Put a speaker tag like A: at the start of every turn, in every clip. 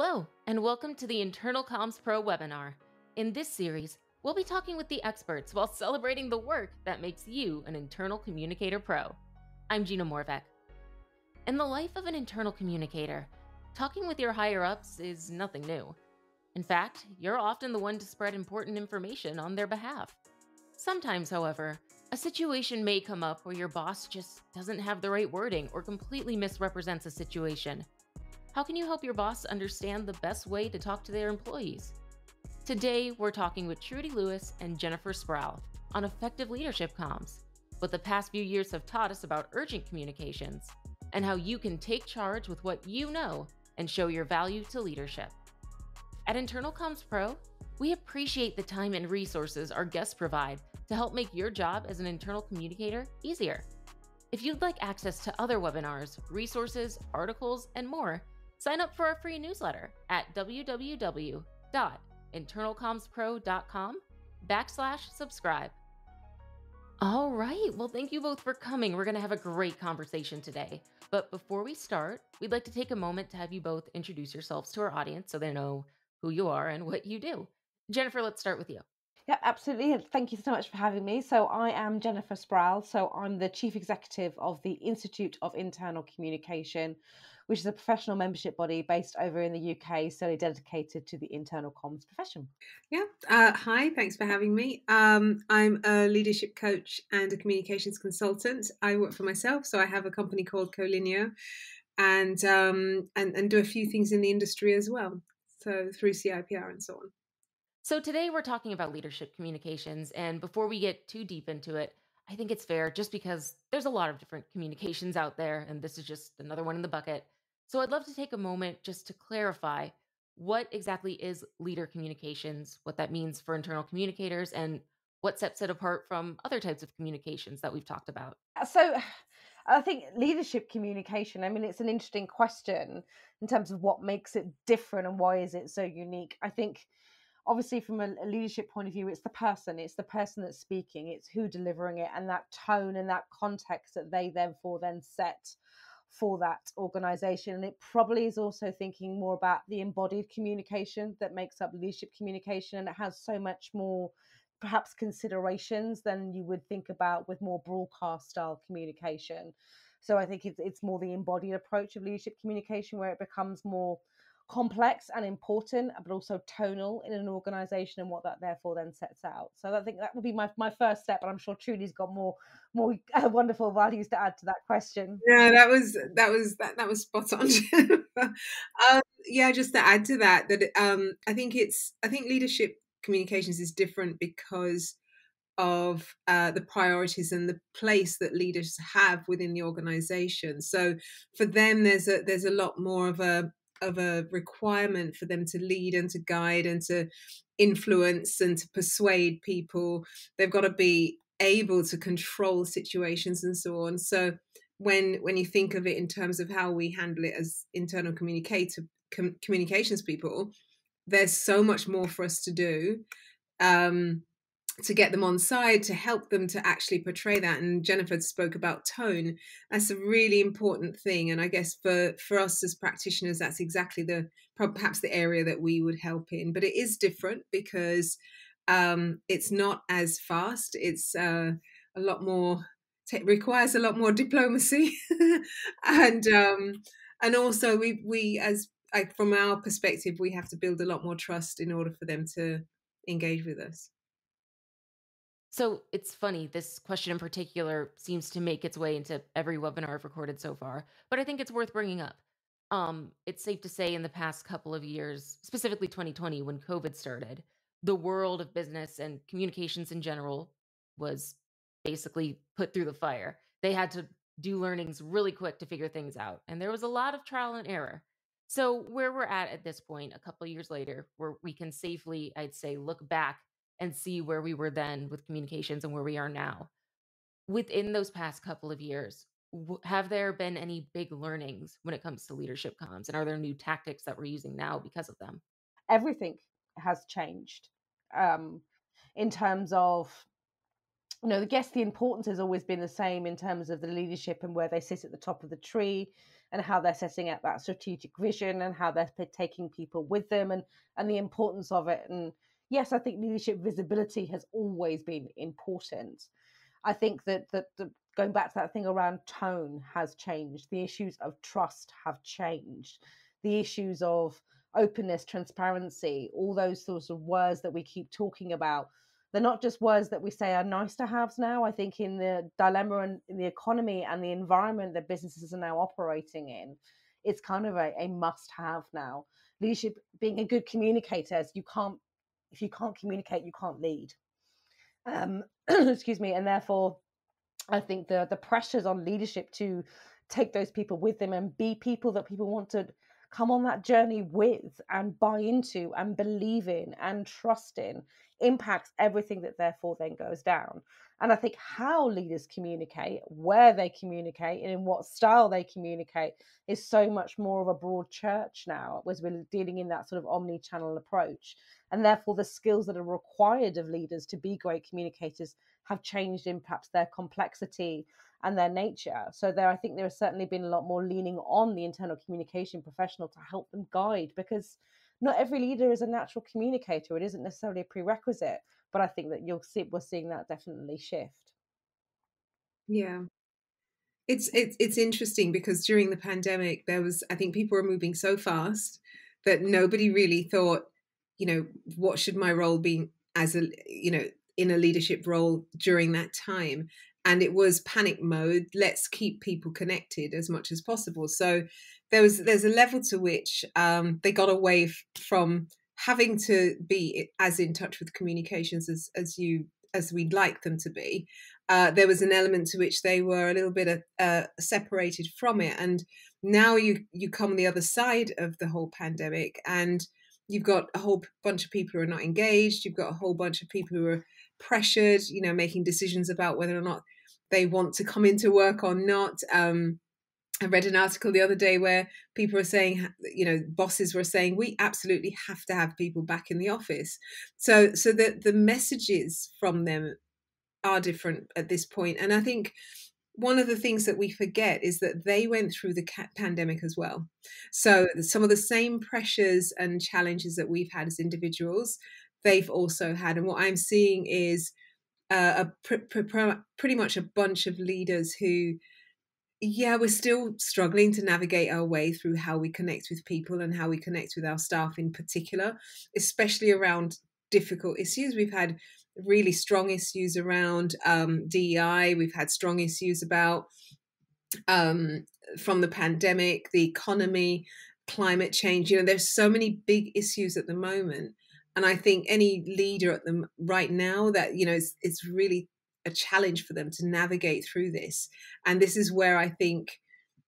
A: Hello, and welcome to the Internal Comms Pro webinar. In this series, we'll be talking with the experts while celebrating the work that makes you an internal communicator pro. I'm Gina Morvek. In the life of an internal communicator, talking with your higher-ups is nothing new. In fact, you're often the one to spread important information on their behalf. Sometimes, however, a situation may come up where your boss just doesn't have the right wording or completely misrepresents a situation. How can you help your boss understand the best way to talk to their employees? Today, we're talking with Trudy Lewis and Jennifer Sproul on effective leadership comms, what the past few years have taught us about urgent communications, and how you can take charge with what you know and show your value to leadership. At Internal Comms Pro, we appreciate the time and resources our guests provide to help make your job as an internal communicator easier. If you'd like access to other webinars, resources, articles, and more, sign up for our free newsletter at www.internalcommspro.com/subscribe. All right, well, thank you both for coming. We're going to have a great conversation today. But before we start, we'd like to take a moment to have you both introduce yourselves to our audience so they know who you are and what you do. Jennifer, let's start with you.
B: Yeah, absolutely. And thank you so much for having me. So I am Jennifer Sproul. So I'm the Chief Executive of the Institute of Internal Communication, which is a professional membership body based over in the UK, solely dedicated to the internal comms profession.
C: Yeah. Hi, thanks for having me. I'm a leadership coach and a communications consultant. I work for myself, so I have a company called Colineo and do a few things in the industry as well. So through CIPR and so on.
A: So today we're talking about leadership communications, and before we get too deep into it, I think it's fair just because there's a lot of different communications out there, and this is just another one in the bucket. So I'd love to take a moment just to clarify what exactly is leader communications, what that means for internal communicators, and what sets it apart from other types of communications that we've talked about.
B: So I think leadership communication, I mean, it's an interesting question in terms of what makes it different and why is it so unique. I think obviously from a leadership point of view, it's the person that's speaking, it's who delivering it, and that tone and that context that they therefore then set for that organization. And it probably is also thinking more about the embodied communication that makes up leadership communication, and it has so much more perhaps considerations than you would think about with more broadcast style communication. So I think it's more the embodied approach of leadership communication where it becomes more complex and important, but also tonal in an organization, and what that therefore then sets out. So I think that would be my first step, but I'm sure Trudy's got more wonderful values to add to that question.
C: Yeah, that was spot on. Yeah, just to add to that, I think leadership communications is different because of the priorities and the place that leaders have within the organization. So for them, there's a lot more of a requirement for them to lead and to guide and to influence and to persuade people. They've got to be able to control situations and so on. So when you think of it in terms of how we handle it as internal communications people, there's so much more for us to do. To get them on side, to help them to actually portray that. And Jennifer spoke about tone. That's a really important thing. And I guess for us as practitioners, that's exactly perhaps the area that we would help in. But it is different because it's not as fast. It's a lot more, requires a lot more diplomacy. and also we as from our perspective, we have to build a lot more trust in order for them to engage with us.
A: So it's funny, this question in particular seems to make its way into every webinar I've recorded so far, but I think it's worth bringing up. It's safe to say in the past couple of years, specifically 2020, when COVID started, the world of business and communications in general was basically put through the fire. They had to do learnings really quick to figure things out, and there was a lot of trial and error. So where we're at this point, a couple of years later, where we can safely, I'd say, look back and see where we were then with communications and where we are now. Within those past couple of years, have there been any big learnings when it comes to leadership comms? And are there new tactics that we're using now because of them?
B: Everything has changed in terms of I guess the importance has always been the same in terms of the leadership and where they sit at the top of the tree, and how they're setting out that strategic vision, and how they're taking people with them, and the importance of it. And yes, I think leadership visibility has always been important. I think that the going back to that thing around tone has changed. The issues of trust have changed. The issues of openness, transparency, all those sorts of words that we keep talking about, they're not just words that we say are nice to haves now. I think in the dilemma and in the economy and the environment that businesses are now operating in, it's kind of a must have now. Leadership, being a good communicator, if you can't communicate, you can't lead. Excuse me. And therefore, I think the pressures on leadership to take those people with them and be people that people want to come on that journey with and buy into and believe in and trust in impacts everything that therefore then goes down. And I think how leaders communicate, where they communicate, and in what style they communicate is so much more of a broad church now, as we're dealing in that sort of omni-channel approach. And therefore, the skills that are required of leaders to be great communicators have changed in perhaps their complexity and their nature. So I think there has certainly been a lot more leaning on the internal communication professional to help them guide, because not every leader is a natural communicator. It isn't necessarily a prerequisite, but I think that we're seeing that definitely shift.
C: Yeah. It's interesting because during the pandemic, I think people were moving so fast that nobody really thought, what should my role be as in a leadership role during that time. And it was panic mode. Let's keep people connected as much as possible. So there's a level to which they got away from having to be as in touch with communications as we'd like them to be. There was an element to which they were a little bit separated from it. And now you come on the other side of the whole pandemic, and you've got a whole bunch of people who are not engaged. You've got a whole bunch of people who are pressured, making decisions about whether or not they want to come into work or not. I read an article the other day where people were saying, bosses were saying, we absolutely have to have people back in the office. So the messages from them are different at this point. And I think one of the things that we forget is that they went through the pandemic as well. So some of the same pressures and challenges that we've had as individuals, they've also had. And what I'm seeing is pretty much a bunch of leaders who, we're still struggling to navigate our way through how we connect with people and how we connect with our staff in particular, especially around difficult issues. We've had really strong issues around DEI. We've had strong issues about from the pandemic, the economy, climate change. There's so many big issues at the moment. And I think any leader at them right now that, it's really a challenge for them to navigate through this. And this is where I think,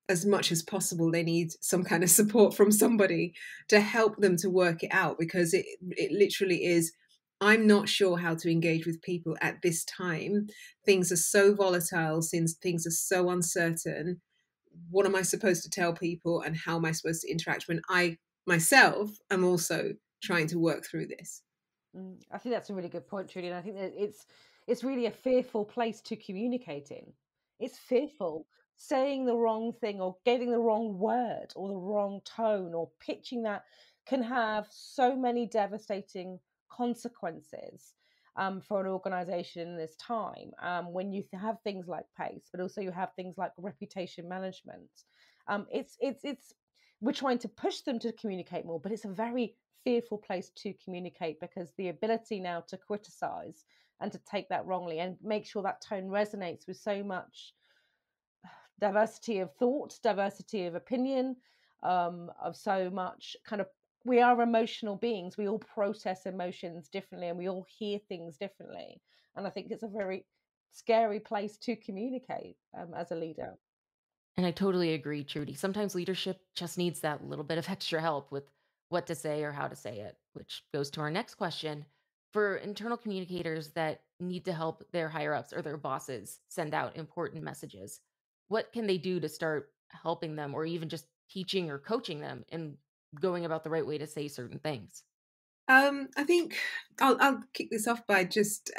C: as much as possible, they need some kind of support from somebody to help them to work it out, because it literally is, I'm not sure how to engage with people at this time. Things are so volatile, since things are so uncertain. What am I supposed to tell people, and how am I supposed to interact when I myself am also trying to work through this?
B: I think that's a really good point, Trudy. And I think that it's really a fearful place to communicate in. It's fearful saying the wrong thing, or getting the wrong word, or the wrong tone, or pitching that can have so many devastating consequences for an organization in this time. When you have things like pace, but also you have things like reputation management. It's we're trying to push them to communicate more, but it's a very fearful place to communicate, because the ability now to criticize and to take that wrongly and make sure that tone resonates with so much diversity of thought, diversity of opinion, of so much kind of, we are emotional beings. We all process emotions differently, and we all hear things differently. And I think it's a very scary place to communicate as a leader.
A: And I totally agree, Trudy. Sometimes leadership just needs that little bit of extra help with what to say or how to say it, which goes to our next question. For internal communicators that need to help their higher ups or their bosses send out important messages, what can they do to start helping them, or even just teaching or coaching them in going about the right way to say certain things?
C: I think I'll kick this off by just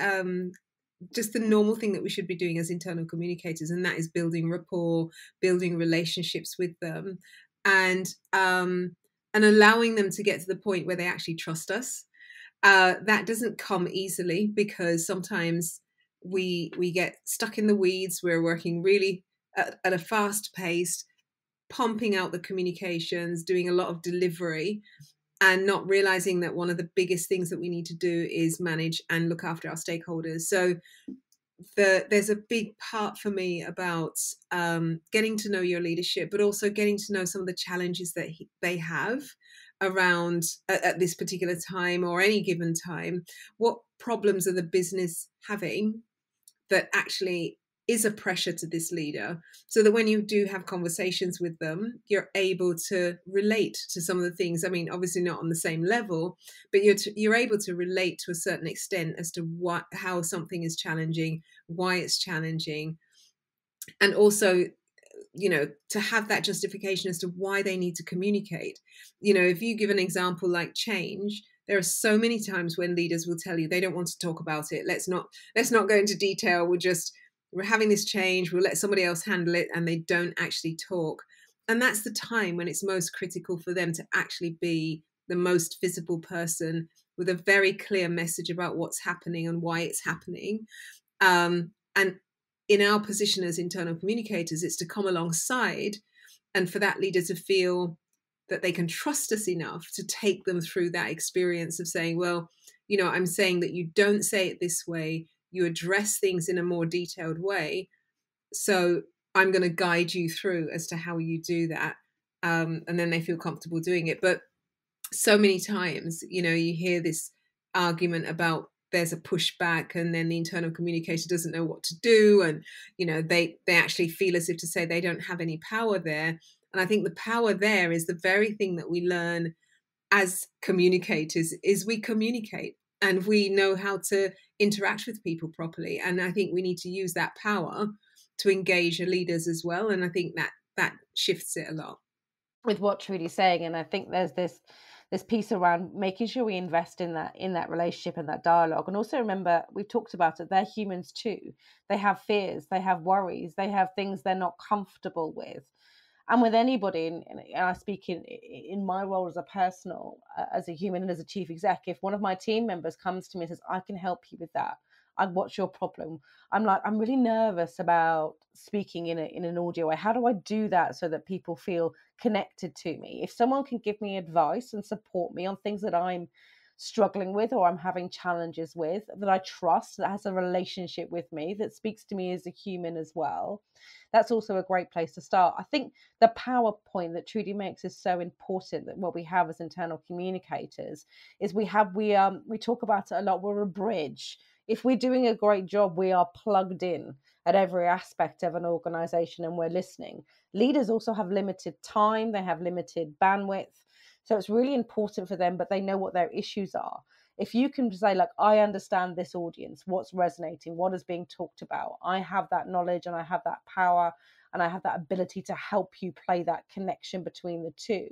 C: just the normal thing that we should be doing as internal communicators, and that is building rapport, building relationships with them, and allowing them to get to the point where they actually trust us. That doesn't come easily, because sometimes we get stuck in the weeds. We're working really at a fast pace, pumping out the communications, doing a lot of delivery, and not realizing that one of the biggest things that we need to do is manage and look after our stakeholders. So there's a big part for me about getting to know your leadership, but also getting to know some of the challenges that they have around at this particular time or any given time. What problems are the business having that actually is a pressure to this leader, so that when you do have conversations with them, you're able to relate to some of the things. I mean, obviously not on the same level, but you're able to relate to a certain extent as to how something is challenging, why it's challenging, and also, to have that justification as to why they need to communicate. If you give an example like change, there are so many times when leaders will tell you they don't want to talk about it. Let's not go into detail. We're having this change, we'll let somebody else handle it, and they don't actually talk. And that's the time when it's most critical for them to actually be the most visible person with a very clear message about what's happening and why it's happening. And in our position as internal communicators, it's to come alongside, and for that leader to feel that they can trust us enough to take them through that experience of saying, well, I'm saying that you don't say it this way, you address things in a more detailed way. So I'm going to guide you through as to how you do that. And then they feel comfortable doing it. But so many times, you hear this argument about there's a pushback, and then the internal communicator doesn't know what to do. And, they actually feel as if to say they don't have any power there. And I think the power there is the very thing that we learn as communicators is we communicate, and we know how to interact with people properly. And I think we need to use that power to engage our leaders as well. And I think that shifts it a lot.
B: With what Trudy's saying, and I think there's this piece around making sure we invest in that relationship and that dialogue. And also remember, we've talked about it, they're humans too. They have fears, they have worries, they have things they're not comfortable with. And with anybody, and I speak in my role as a personal, as a human and as a chief exec, if one of my team members comes to me and says, I can help you with that, what's your problem? I'm like, I'm really nervous about speaking in an audio way. How do I do that so that people feel connected to me? If someone can give me advice and support me on things that I'm struggling with or I'm having challenges with, that I trust, that has a relationship with me, that speaks to me as a human as well, that's also a great place to start. I think the power point that Trudy makes is so important, that what we have as internal communicators is we talk about it a lot, we're a bridge. If we're doing a great job, we are plugged in at every aspect of an organization and we're listening. Leaders also have limited time, they have limited bandwidth. So it's really important for them, but they know what their issues are. If you can say, like, I understand this audience, what's resonating, what is being talked about, I have that knowledge and I have that power and I have that ability to help you play that connection between the two.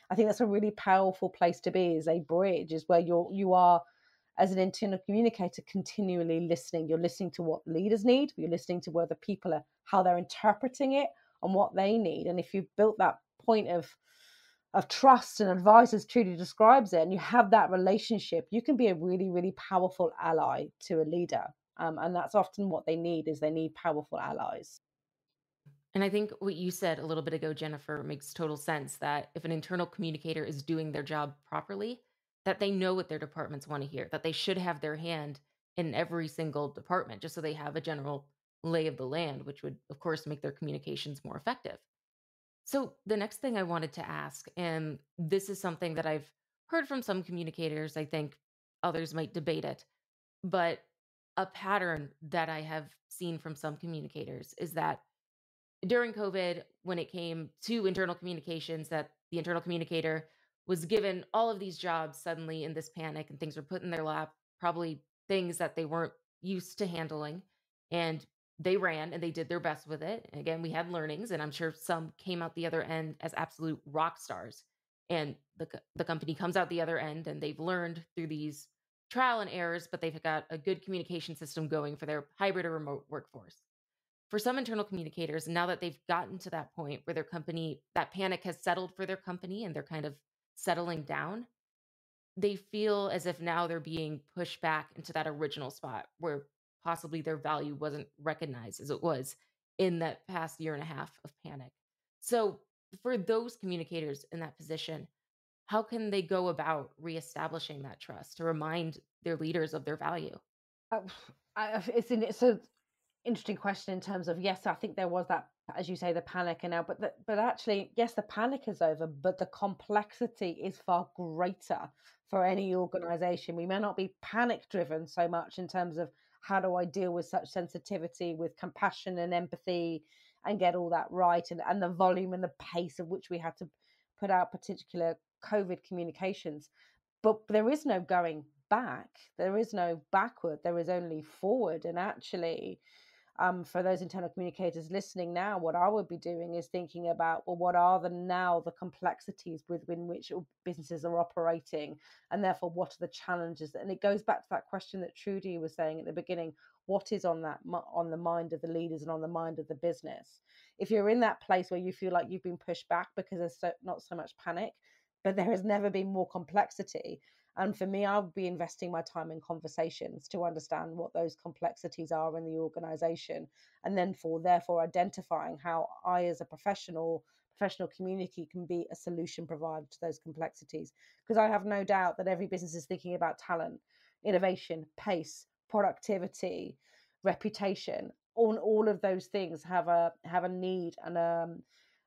B: I think that's a really powerful place to be, as a bridge, is where you are as an internal communicator continually listening. You're listening to what leaders need, you're listening to where the people are, how they're interpreting it and what they need. And if you've built that point of trust and advice, as Trudy describes it, and you have that relationship, you can be a really, really powerful ally to a leader. And that's often what they need, is they need powerful allies.
A: And I think what you said a little bit ago, Jennifer, makes total sense, that if an internal communicator is doing their job properly, that they know what their departments want to hear, that they should have their hand in every single department, just so they have a general lay of the land, which would, of course, make their communications more effective. So, the next thing I wanted to ask, and this is something that I've heard from some communicators, I think others might debate it, but a pattern that I have seen from some communicators is that during COVID, when it came to internal communications, that the internal communicator was given all of these jobs suddenly in this panic, and things were put in their lap, probably things that they weren't used to handling. And they ran and they did their best with it. And again, we had learnings, and I'm sure some came out the other end as absolute rock stars. And the company comes out the other end, and they've learned through these trial and errors, but they've got a good communication system going for their hybrid or remote workforce. For some internal communicators, now that they've gotten to that point where their company, that panic has settled for their company and they're kind of settling down, they feel as if now they're being pushed back into that original spot where possibly their value wasn't recognized as it was in that past year and a half of panic. So, for those communicators in that position, how can they go about reestablishing that trust to remind their leaders of their value?
B: Uh, it's a interesting question in terms of, yes, I think there was that, as you say, the panic, and now, but actually, yes, the panic is over, but the complexity is far greater for any organization. We may not be panic driven so much in terms of how do I deal with such sensitivity with compassion and empathy and get all that right, and the volume and the pace of which we had to put out particular COVID communications. But there is no going back, there is no backward, there is only forward. And actually, for those internal communicators listening now, what I would be doing is thinking about, well, what are the complexities within which businesses are operating, and therefore what are the challenges? And it goes back to that question that Trudy was saying at the beginning: what is on the mind of the leaders and on the mind of the business? If you're in that place where you feel like you've been pushed back because there's not so much panic, but there has never been more complexity. And for me, I'll be investing my time in conversations to understand what those complexities are in the organization. And then therefore identifying how I, as a professional community, can be a solution provider to those complexities. Because I have no doubt that every business is thinking about talent, innovation, pace, productivity, reputation. All of those things have a need,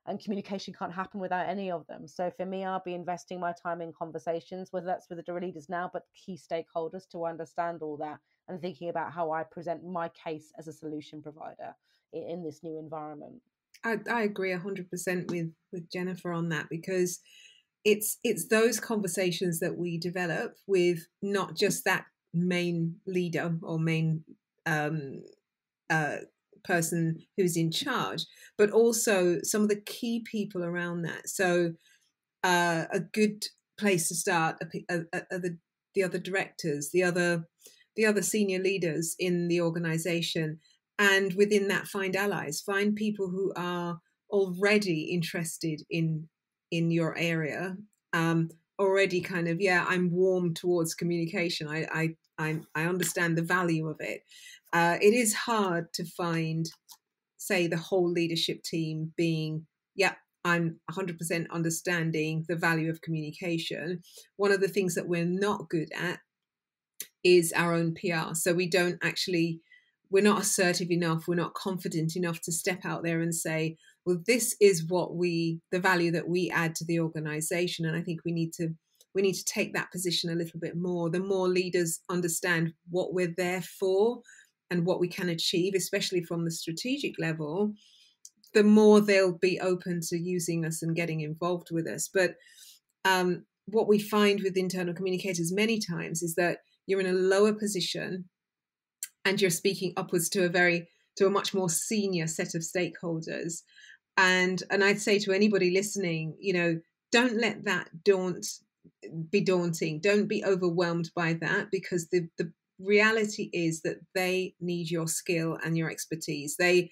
B: and communication can't happen without any of them. So for me, I'll be investing my time in conversations, whether that's with the leaders now, but key stakeholders, to understand all that and thinking about how I present my case as a solution provider in this new environment.
C: I agree 100% with Jennifer on that, because it's those conversations that we develop with not just that main leader or main person who's in charge, but also some of the key people around that. So a good place to start are the other directors, the other senior leaders in the organization, and within that, find allies, find people who are already interested in your area, already kind of, yeah, I'm warm towards communication. I understand the value of it. It is hard to find, say, the whole leadership team being, yeah, I'm 100% understanding the value of communication. One of the things that we're not good at is our own PR. So we're not assertive enough, we're not confident enough to step out there and say, well, this is the value that we add to the organization. And I think we need to take that position a little bit more. The more leaders understand what we're there for and what we can achieve, especially from the strategic level, the more they'll be open to using us and getting involved with us. But what we find with internal communicators many times is that you're in a lower position and you're speaking upwards to a much more senior set of stakeholders. And I'd say to anybody listening, don't let that be daunting. Don't be overwhelmed by that, because the reality is that they need your skill and your expertise. They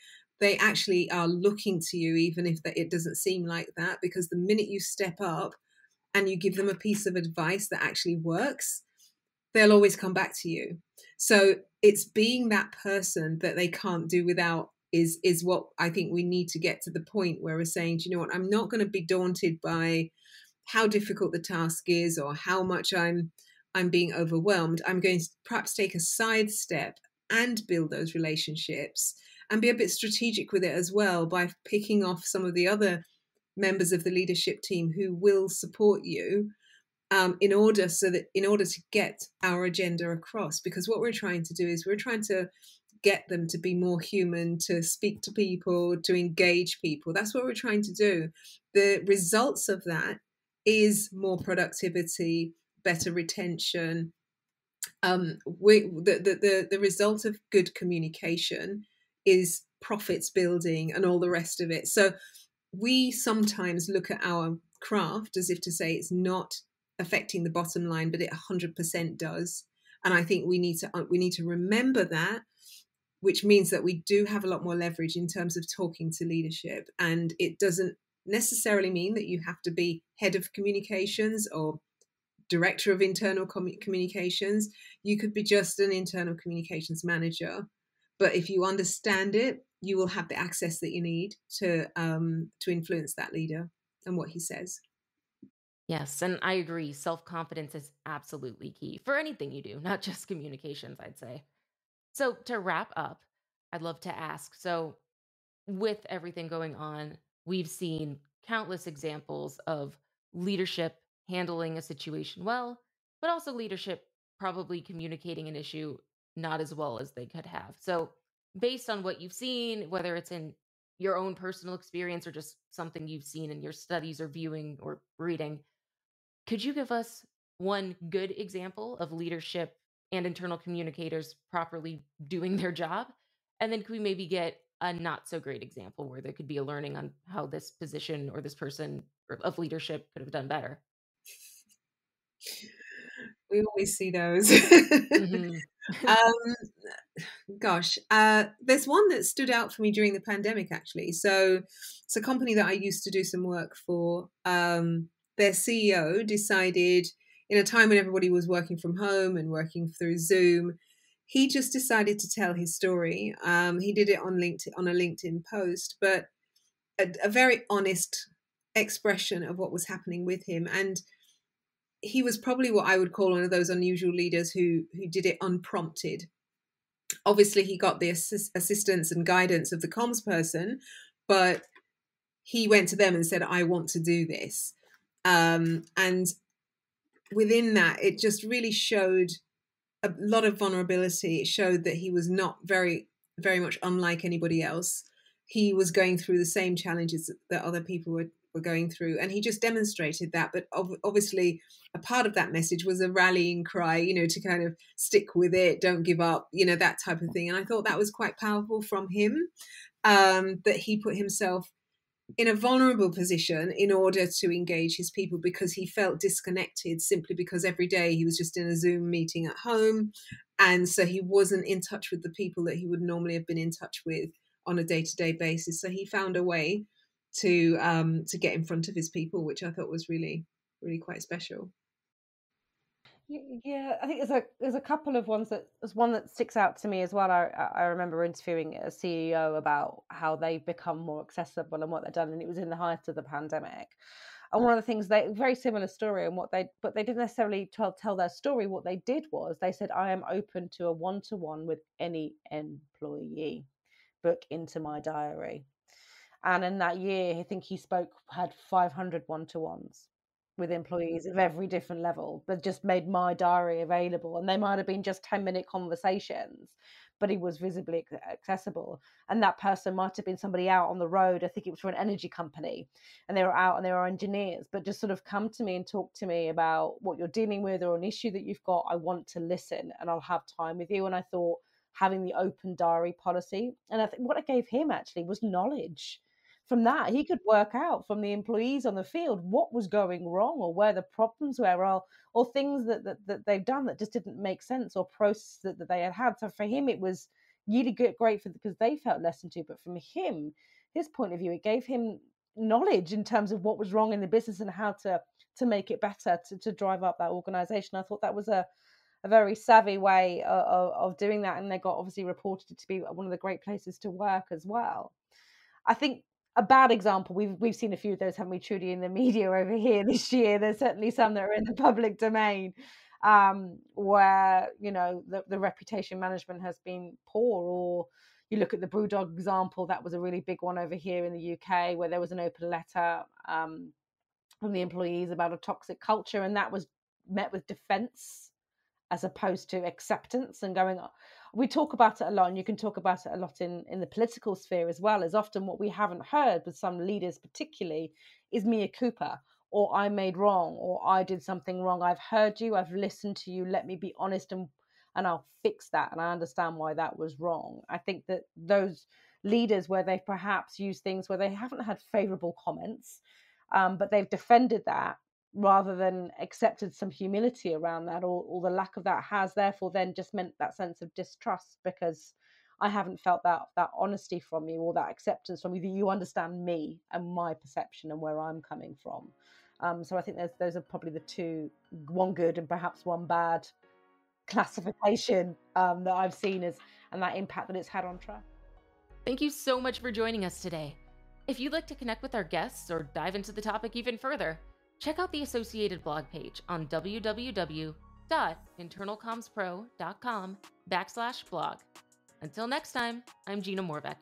C: actually are looking to you, even if it doesn't seem like that, because the minute you step up and you give them a piece of advice that actually works, they'll always come back to you. So it's being that person that they can't do without is what I think we need to get to the point where we're saying, do you know what, I'm not going to be daunted by how difficult the task is or how much I'm being overwhelmed. I'm going to perhaps take a side step and build those relationships and be a bit strategic with it as well, by picking off some of the other members of the leadership team who will support you, in order to get our agenda across. Because what we're trying to do is we're trying to get them to be more human, to speak to people, to engage people. That's what we're trying to do. The results of that is more productivity, better retention. The result of good communication is profits building and all the rest of it. So we sometimes look at our craft as if to say it's not affecting the bottom line, but it 100% does. And I think we need to remember that, which means that we do have a lot more leverage in terms of talking to leadership. And it doesn't necessarily mean that you have to be head of communications or director of internal communications. You could be just an internal communications manager. But if you understand it, you will have the access that you need to influence that leader and what he says.
A: Yes, and I agree. Self-confidence is absolutely key for anything you do, not just communications, I'd say. So, to wrap up, I'd love to ask, so with everything going on, we've seen countless examples of leadership handling a situation well, but also leadership probably communicating an issue not as well as they could have. So, based on what you've seen, whether it's in your own personal experience or just something you've seen in your studies or viewing or reading, could you give us one good example of leadership and internal communicators properly doing their job? And then could we maybe get a not so great example where there could be a learning on how this position or this person of leadership could have done better?
C: We always see those.
A: Hmm.
C: um, Gosh, there's one that stood out for me during the pandemic, actually. So it's a company that I used to do some work for. Their CEO decided, in a time when everybody was working from home and working through Zoom, he just decided to tell his story. He did it on LinkedIn, on a LinkedIn post, but a very honest expression of what was happening with him. And he was probably what I would call one of those unusual leaders who did it unprompted. Obviously, he got the assistance and guidance of the comms person, but he went to them and said, I want to do this. And within that, it just really showed a lot of vulnerability. It showed that he was not very, very much unlike anybody else. He was going through the same challenges that other people were going through. And he just demonstrated that. But obviously, a part of that message was a rallying cry, to kind of stick with it, don't give up, that type of thing. And I thought that was quite powerful from him, that he put himself in a vulnerable position in order to engage his people, because he felt disconnected simply because every day he was just in a Zoom meeting at home. And so he wasn't in touch with the people that he would normally have been in touch with on a day-to-day basis. So he found a way to get in front of his people, which I thought was really, really quite special.
B: Yeah, I think there's a couple of ones there's one that sticks out to me as well. I remember interviewing a CEO about how they've become more accessible and what they've done, and it was in the height of the pandemic. And one of the things very similar story, and but they didn't necessarily tell their story. What they did was they said, I am open to a one-to-one with any employee. Book into my diary. And in that year, I think had 500 one-to-ones with employees of every different level, but just made my diary available. And they might have been just 10-minute conversations, but he was visibly accessible. And that person might have been somebody out on the road. I think it was for an energy company, and they were out and they were engineers, but just sort of come to me and talk to me about what you're dealing with or an issue that you've got. I want to listen and I'll have time with you. And I thought having the open diary policy, and I think what it gave him actually was knowledge. From that, he could work out from the employees on the field what was going wrong or where the problems were, or things that they've done that just didn't make sense, or process that they had. So for him, it was really good, great because they felt listened to. But from his point of view, it gave him knowledge in terms of what was wrong in the business and how to make it better, to drive up that organization. I thought that was a very savvy way of doing that. And they got obviously reported to be one of the great places to work as well. I think a bad example, we've seen a few of those, haven't we, Trudy, in the media over here this year. There's certainly some that are in the public domain, where the reputation management has been poor. Or you look at the Brewdog example, that was a really big one over here in the UK, where there was an open letter from the employees about a toxic culture, and that was met with defence as opposed to acceptance and going. We talk about it a lot, and you can talk about it a lot in the political sphere as well. As often what we haven't heard with some leaders particularly is mea culpa, or I made wrong, or I did something wrong. I've heard you, I've listened to you, let me be honest, and I'll fix that, and I understand why that was wrong. I think that those leaders where they perhaps use things where they haven't had favorable comments, but they've defended that, rather than accepted some humility around that, or the lack of that has therefore then just meant that sense of distrust, because I haven't felt that honesty from you, or that acceptance from you, that you understand me and my perception and where I'm coming from. So I think those are probably the two, one good and perhaps one bad classification that I've seen as, and that impact that it's had on trust.
A: Thank you so much for joining us today. If you'd like to connect with our guests or dive into the topic even further, check out the associated blog page on www.internalcommspro.com/blog. Until next time, I'm Gina Morbeck.